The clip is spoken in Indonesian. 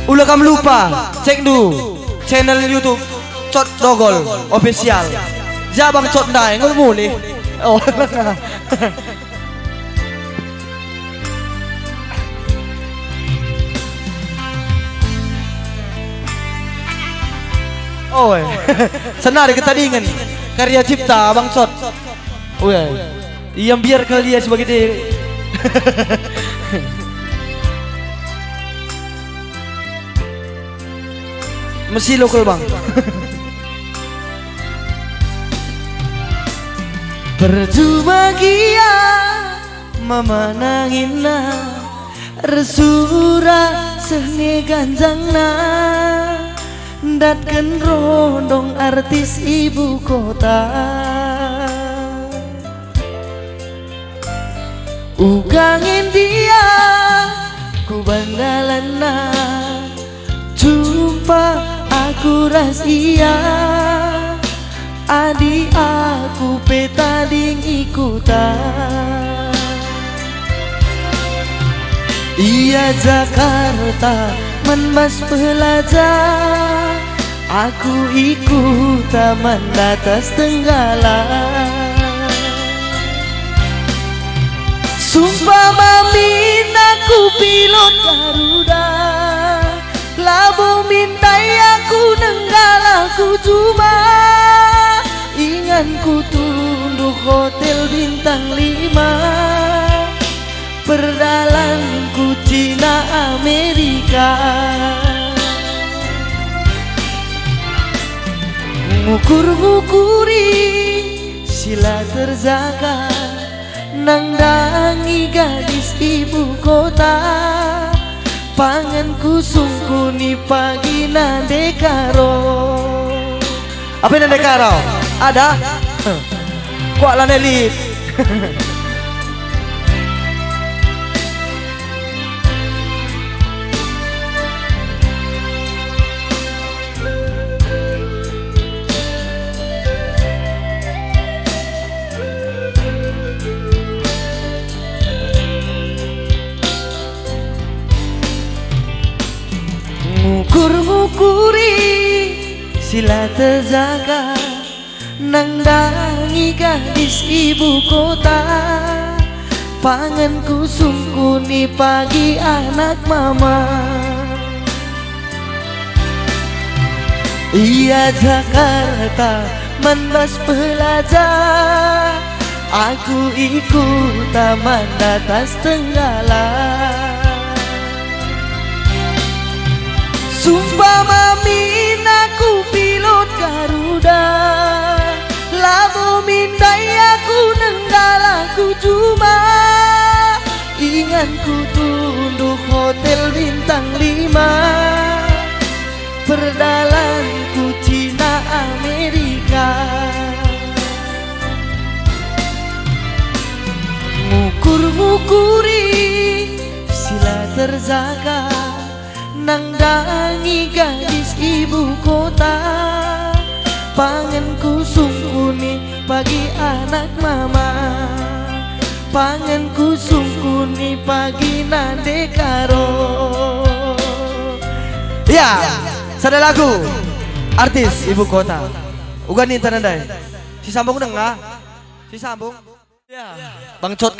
Ulah kamu lupa cek dulu channel YouTube Cot Dogol official. Jabang Cot Dai ngol mulih. Oh. Oh, senari ketadingan karya cipta Abang Cot. Oh ya, yang biar kalian sebagai diri. Mesti lokal bang. Percuma kia memanangina resura sehne ganjangna datkan rondong artis ibu kota. Ugangin dia ku bandalana jumpa aku rahasia adi aku peta ding ikutan. Iya Jakarta menbas pelajar aku ikut taman atas Tenggala. Sumpah mamin aku pilot Garuda, labu mintai aku nenggal aku cuma inganku tunduk hotel bintang 5 perdalanku Cina Amerika. Ngukur-ngukuri sila terjaga nangdangi gadis ibu kota. Panganku sungkuni pagi nandekaro. Apa nandekaro? Ada? Kuak lah nelit. Ngukur-ngukuri sila terjaga nangdangi gadis ibu kota. Panganku sungkuni pagi anak mama. Iya Jakarta menbas pelajar aku ikut taman atas Tenggala. Sumpah mamin aku pilot Garuda, labu mintai aku nenggal aku cuma inganku tunduk hotel bintang 5 perdalanku Cina Amerika. Ngukur-ngukuri sila terjaga nangdangi gadis ibu kota. Panganku sungkuni pagi anak mama. Panganku sungkuni pagi nandekaro. Ya, sada lagu artis ibu kota. Uga nih tanandai. Si sambung dengar? Si sambung? Ya, Bang Cot.